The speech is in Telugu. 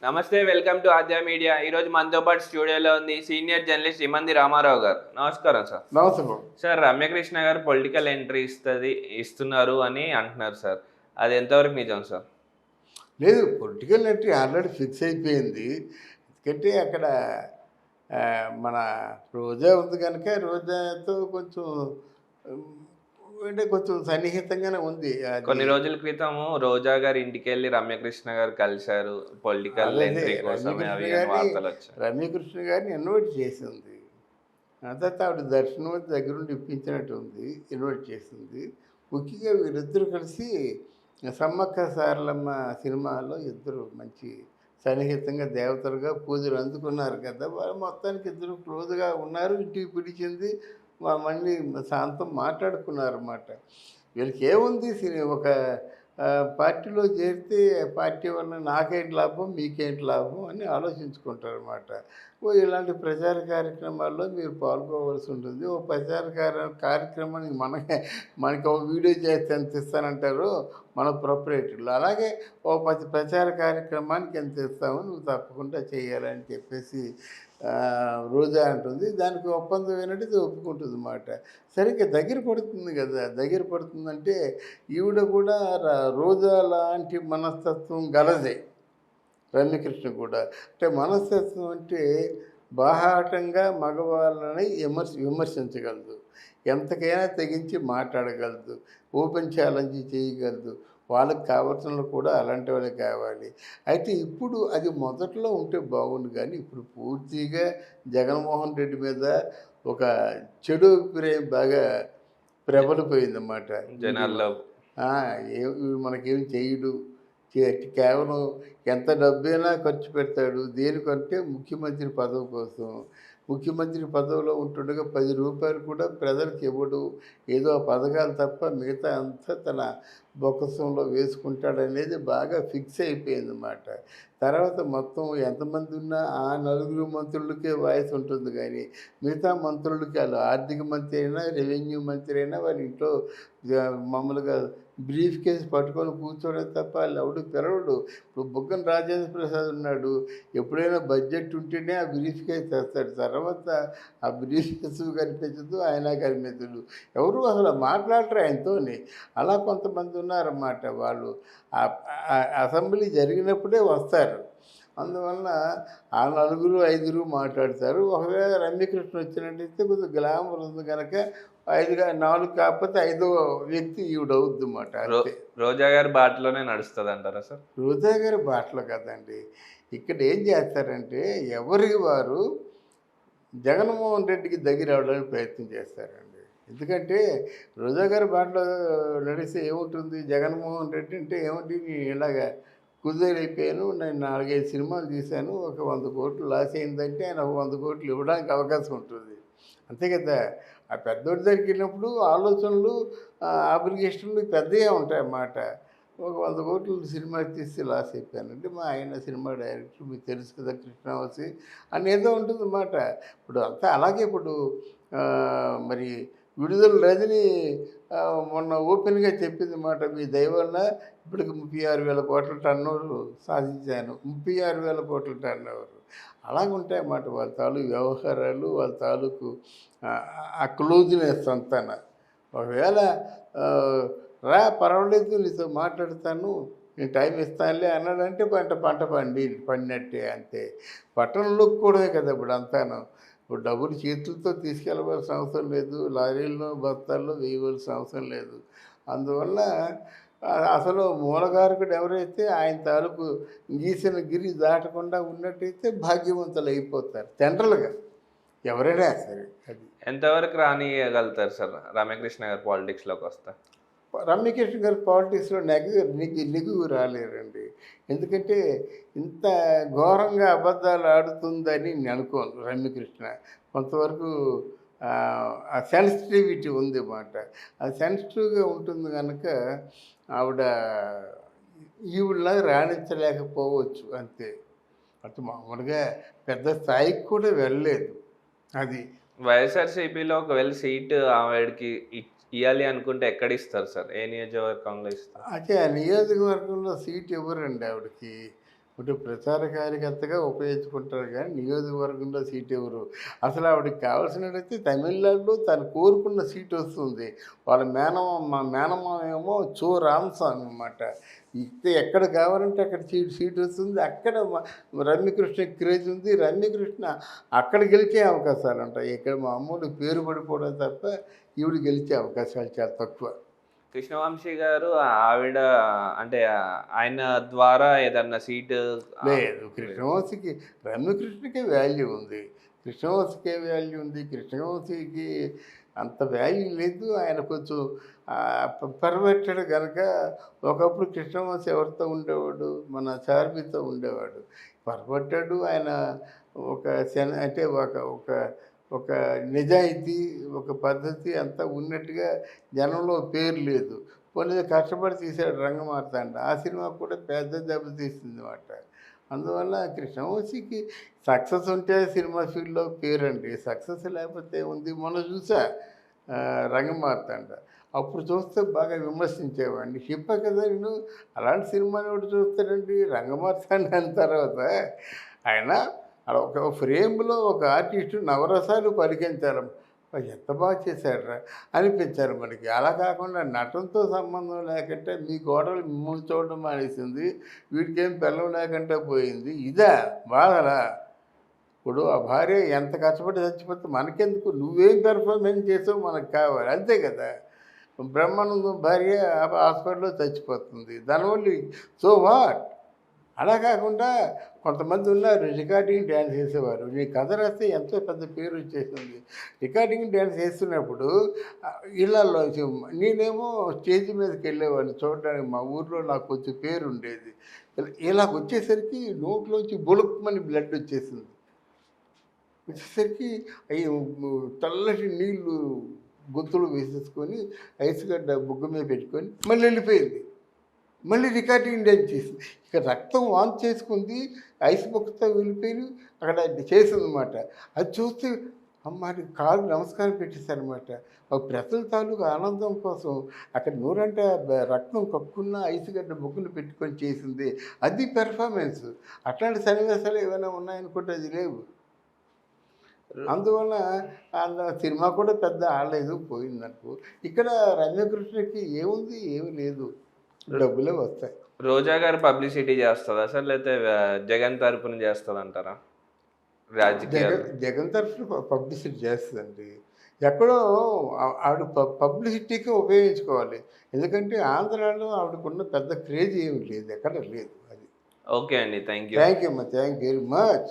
నమస్తే, వెల్కమ్ టు ఆద్య మీడియా. ఈరోజు మనతో పాటు స్టూడియోలో ఉంది సీనియర్ జర్నలిస్ట్ ఇమంది రామారావు గారు. నమస్కారం సార్. నమస్తే బాబు. సార్, రమ్యకృష్ణ గారు పొలిటికల్ ఎంట్రీ ఇస్తున్నారు అని అంటున్నారు సార్. అది ఎంతవరకు నిజం సార్? లేదు, పొలిటికల్ ఎంట్రీ ఆల్రెడీ ఫిక్స్ అయిపోయింది. ఎందుకంటే అక్కడ మన రోజా ఉంది కనుక రోజాతో కొంచెం అంటే కొంచెం సన్నిహితంగానే ఉంది. కొన్ని రోజుల క్రితం రోజా గారి ఇంటికి వెళ్ళి రమ్యకృష్ణ గారు కలిశారు పొలిటికల్ అదే ఎంట్రీ కోసమే, రమ్యకృష్ణ అవి గారిని వార్తలు వచ్చాయి. రమ్యకృష్ణ గారిని ఇన్వైట్ చేసింది. ఆ తర్వాత ఆవిడ దర్శనం దగ్గరుండి ఇప్పించినట్టు ఉంది, ఇన్వైట్ చేసింది. ముఖ్యంగా వీరిద్దరూ కలిసి సమ్మక్క సారలమ్మ సినిమాలో ఇద్దరు మంచి సన్నిహితంగా దేవతలుగా పూజలు అందుకున్నారు కదా. వాళ్ళు మొత్తానికి ఇద్దరు క్లోజ్గా ఉన్నారు. ఇంటికి పిలిచింది, మళ్ళీ శాంతం మాట్లాడుకున్నారన్నమాట. వీళ్ళకి ఏముంది, ఒక పార్టీలో చేరితే పార్టీ వల్ల నాకేంటి లాభం, మీకేంటి లాభం అని ఆలోచించుకుంటారన్నమాట. ఇలాంటి ప్రచార కార్యక్రమాల్లో మీరు పాల్గొవలసి ఉంటుంది. ఓ ప్రచార కార్యక్రమానికి మనకి ఒక వీడియో చేస్తే ఎంత ఇస్తానంటారు మన ప్రొపరేటర్లు. అలాగే ఓ ప్రచార కార్యక్రమానికి ఎంత ఇస్తామో నువ్వు తప్పకుండా చేయాలని చెప్పేసి రోజా అంటుంది. దానికి ఒప్పందం ఏంటంటే ఒప్పుకుంటుంది అన్నమాట. సరిగ్గా దగ్గర పడుతుంది కదా. దగ్గర పడుతుందంటే ఈవిడ కూడా రోజా లాంటి మనస్తత్వం గలదే. రమ్యకృష్ణ కూడా అంటే మనస్తత్వం అంటే బాహాటంగా మగవాళ్ళని విమర్శించగలదు, ఎంతకైనా తెగించి మాట్లాడగలదు, ఓపెన్ ఛాలెంజ్ చేయగలదు. వాళ్ళకి కావాల్సిన కూడా అలాంటి వాళ్ళే కావాలి. అయితే ఇప్పుడు అది మొదట్లో ఉంటే బాగుండు, కానీ ఇప్పుడు పూర్తిగా జగన్మోహన్ రెడ్డి మీద ఒక చెడు అభిప్రాయం బాగా ప్రబలిపోయిందన్నమాట జనాల్లో. మనకేం చేయడు, కేవలం ఎంత డబ్బైనా ఖర్చు పెడతాడు. దేనికంటే ముఖ్యమంత్రి పదవి కోసం. ముఖ్యమంత్రి పదవిలో ఉంటుండగా 10 రూపాయలు కూడా ప్రజలకు ఇవ్వడు. ఏదో ఆ పథకాలు తప్ప మిగతా అంతా తన బొక్కసంలో వేసుకుంటాడనేది బాగా ఫిక్స్ అయిపోయిందన్నమాట. తర్వాత మొత్తం ఎంతమంది ఉన్నా ఆ నలుగురు మంత్రులకే వాయిస్ ఉంటుంది, కానీ మిగతా మంత్రులకి, వాళ్ళు ఆర్థిక మంత్రి అయినా రెవెన్యూ మంత్రి అయినా వాళ్ళ ఇంట్లో మామూలుగా బ్రీఫ్ కేసు పట్టుకొని కూర్చోవడం తప్ప వాళ్ళు ఎవడు పిలవడు. ఇప్పుడు బుగ్గన రాజేంద్ర ప్రసాద్ ఉన్నాడు, ఎప్పుడైనా బడ్జెట్ ఉంటేనే ఆ బ్రీఫ్ కేసు తెస్తాడు. తర్వాత ఆ బ్రీఫ్ కేసు కనిపించదు, ఆయన కనిపించదు. ఎవరు అసలు మాట్లాడరు ఆయనతోని. అలా కొంతమంది ఉన్నారన్నమాట. వాళ్ళు అసెంబ్లీ జరిగినప్పుడే వస్తారు. అందువలన ఆ నలుగురు 5 మాట్లాడతారు. ఒకవేళ రమ్యకృష్ణ వచ్చినట్టయితే కొద్దిగా గ్లామర్ ఉంది కనుక 4 కాకపోతే 5వ వ్యక్తి ఈవిడవుద్ది అన్నమాట. రోజా గారి బాటలోనే నడుస్తుంది అంటారా సార్? రోజా గారి బాటలో కదండి. ఇక్కడ ఏం చేస్తారంటే ఎవరికి వారు జగన్మోహన్ రెడ్డికి దగ్గర అవడానికి ప్రయత్నం చేస్తారండి. ఎందుకంటే రోజా గారి బాటలో నడిస్తే ఏముంటుంది, జగన్మోహన్ రెడ్డి అంటే ఏమిటి, ఇలాగా కుదేరైపోయాను, నేను 4-5 సినిమాలు తీశాను, ఒక 100 కోట్లు లాస్ అయిందంటే ఆయన ఒక 100 కోట్లు ఇవ్వడానికి అవకాశం ఉంటుంది. అంతే కదా. ఆ పెద్దోడి దగ్గరికి వెళ్ళినప్పుడు ఆలోచనలు, అప్లికేషన్లు పెద్దగా ఉంటాయన్నమాట. ఒక 100 కోట్లు సినిమా తీసి లాస్ అయిపోయానంటే మా ఆయన సినిమా డైరెక్టర్, మీకు తెలుసు కదా కృష్ణావసి అని ఏదో ఉంటుందన్నమాట. ఇప్పుడు అంతా అలాగే. ఇప్పుడు మరి విడుదల రజని మొన్న ఓపెన్గా చెప్పింది మాట, మీ దయ వల్ల ఇప్పటికి 36,000 కోట్ల టర్నోవర్ సాధించాను. 36,000 కోట్ల టర్నోవర్. అలాగుంటాయన్నమాట వాళ్ళ తాలూకు వ్యవహారాలు, వాళ్ళ తాలూకు ఆ క్లోజ్నెస్ అంతాన. ఒకవేళ రా పర్వాలేదు, నీతో మాట్లాడతాను, నేను టైం ఇస్తానులే అన్నాడంటే పంట పండినట్టే. అంతే. పట్టణంలోకి కూడా కదా ఇప్పుడు అంతాను. ఇప్పుడు డబ్బులు చేతులతో తీసుకెళ్ళవలసిన అవసరం లేదు, లారీల్లో బస్తాల్లో వేయవలసిన అవసరం లేదు. అందువల్ల అసలు మూలగారకుడు ఎవరైతే ఆయన తాలూకు గీసిన గిరి దాటకుండా ఉన్నట్టయితే భాగ్యవంతులు అయిపోతారు జనరల్గా ఎవరైనా సరే. అది ఎంతవరకు రానియగలుగుతారు సార్ రమ్యకృష్ణ గారు పాలిటిక్స్లోకి వస్తే? రమ్యకృష్ణ గారు పాలిటిక్స్లో నెగ్గు రాలేరండి. ఎందుకంటే ఇంత ఘోరంగా అబద్ధాలు ఆడుతుందని నేను అనుకోను. రమ్యకృష్ణ కొంతవరకు ఆ సెన్సిటివిటీ ఉంది అన్నమాట. అది సెన్సిటివ్గా ఉంటుంది కనుక ఆవిడ ఈవిడలాగా రాణించలేకపోవచ్చు. అంతే. అటు మామూలుగా పెద్ద స్థాయికి కూడా వెళ్ళలేదు. అది వైఎస్ఆర్సీపీలో ఒకవేళ సీట్ ఆవిడకి ఇవ్వాలి అనుకుంటే ఎక్కడ ఇస్తారు సార్? ఏ నియోజకవర్గంలో ఇస్తారు? అయితే ఆ నియోజకవర్గంలో సీట్ ఇవ్వరండి ఆవిడకి. ఇప్పుడు ప్రచార కార్యకర్తగా ఉపయోగించుకుంటారు కానీ నియోజకవర్గంలో సీట్ ఎవరు అసలు ఆవిడకి కావాల్సినట్టయితే తమిళనాడులో తను కోరుకున్న సీట్ వస్తుంది. వాళ్ళ మేనమామ ఏమో రామస్వామి అన్నమాట. ఇస్తే ఎక్కడ కావాలంటే అక్కడ సీట్ వస్తుంది. అక్కడ రమ్యకృష్ణ క్రేజ్ ఉంది. రమ్యకృష్ణ అక్కడ గెలిచే అవకాశాలు ఉంటాయి. ఇక్కడ మామూలు పేరు పడిపోవడం తప్ప ఈవిడ గెలిచే అవకాశాలు చాలా తక్కువ. కృష్ణవంశీ గారు ఆవిడ అంటే ఆయన ద్వారా ఏదన్నా సీటు లేదు, కృష్ణవంశీకి రమ్యకృష్ణకే వాల్యూ ఉంది. కృష్ణవంశీకే వాల్యూ ఉంది. కృష్ణవంశీకి అంత వాల్యూ లేదు. ఆయన కొంచెం పర్వెట్టడు కనుక ఒకప్పుడు కృష్ణవంశీ ఎవరితో ఉండేవాడు, మన చార్మితో ఉండేవాడు. పర్వెట్టాడు ఆయన. ఒక అంటే ఒక ఒక నిజాయితీ, ఒక పద్ధతి అంతా ఉన్నట్టుగా జనంలో పేరు లేదు. పోనీ కష్టపడి తీశాడు రంగమార్తాండ. ఆ సినిమా కూడా పెద్ద దెబ్బతీసింది అన్నమాట. అందువల్ల కృష్ణవంశీకి సక్సెస్ ఉంటే సినిమా ఫీల్డ్లో పేరండి. సక్సెస్ లేకపోతే ఉంది. మొన్న చూసా రంగమార్తాండ. అప్పుడు చూస్తే బాగా విమర్శించేవాడిని. చెప్పా కదా నేను, అలాంటి సినిమాని ఒకటి చూస్తాడండి రంగమార్తాండ అన్న తర్వాత. ఆయన అలా ఒక ఫ్రేమ్లో ఒక ఆర్టిస్టు నవరసాలు పలికించారు. ఎంత బాగా చేశారా అనిపించారు మనకి. అలా కాకుండా నటనతో సంబంధం లేకుంటే మీ కోడలు మిమ్మల్ని చూడడం మానేసింది, వీడికేం పిల్లం లేకుండా పోయింది, ఇదా బాధలా? ఇప్పుడు ఆ భార్య ఎంత కష్టపడి చచ్చిపోతే మనకెందుకు? నువ్వేం పెర్ఫార్మెన్స్ చేసావు మనకు కావాలి, అంతే కదా. బ్రహ్మానందం భార్య హాస్పిటల్లో చచ్చిపోతుంది, దానివల్ల సో వాట్? అలా కాకుండా కొంతమంది ఉన్నారు రికార్డింగ్ డ్యాన్స్ చేసేవారు. నీ కథ రాస్తే ఎంతో పెద్ద పేరు వచ్చేసింది. రికార్డింగ్ డ్యాన్స్ చేస్తున్నప్పుడు ఇళ్ళల్లో నేనేమో స్టేజ్ మీదకి వెళ్ళేవాడిని చూడడానికి. మా ఊర్లో నాకు కొంచెం పేరు ఉండేది. ఇలాగ వచ్చేసరికి నోట్లోంచి బొలుక్కుమని బ్లడ్ వచ్చేసింది. వచ్చేసరికి అవి తెల్లటి నీళ్లు గొంతులు వేసేసుకొని ఐస్ గడ్డ బుగ్గ మీద పెట్టుకొని మళ్ళీ వెళ్ళిపోయింది. మళ్ళీ రికార్డింగ్ డ్యాన్స్ చేసింది. ఇక రక్తం వాంతి చేసుకుంది, ఐస్ బుక్కతో వెళ్ళిపోయి అక్కడ చేసిందన్నమాట. అది చూస్తే అమ్మాయి కాలు నమస్కారం పెట్టేశారనమాట. ఒక ప్రజల తాలూకు ఆనందం కోసం అక్కడ నూరంటే రక్తం కక్కున్న ఐస్ గడ్డ బుగ్గను పెట్టుకొని చేసింది. అది పెర్ఫార్మెన్స్. అట్లాంటి సన్నివేశాలు ఏమైనా ఉన్నాయనుకుంటే అది లేవు. అందువల్ల సినిమా కూడా పెద్ద ఆడలేదు, పోయిందనుకో. ఇక్కడ రమ్యకృష్ణకి ఏముంది, ఏమి లేదు, డబ్బులే వస్తాయి. రోజా గారు పబ్లిసిటీ చేస్తుంది అసలు, లేకపోతే జగన్ తరపున చేస్తుంది అంటారా? జగన్ తరఫున పబ్లిసిటీ చేస్తుందండి. ఎక్కడో ఆవిడ పబ్లిసిటీకి ఉపయోగించుకోవాలి. ఎందుకంటే ఆంధ్రాలో ఆవిడకున్న పెద్ద క్రేజ్ ఏమి లేదు, ఎక్కడ లేదు. అది ఓకే అండి, థ్యాంక్ యూ. థ్యాంక్ యూ అమ్మా, థ్యాంక్ యూ వెరీ మచ్.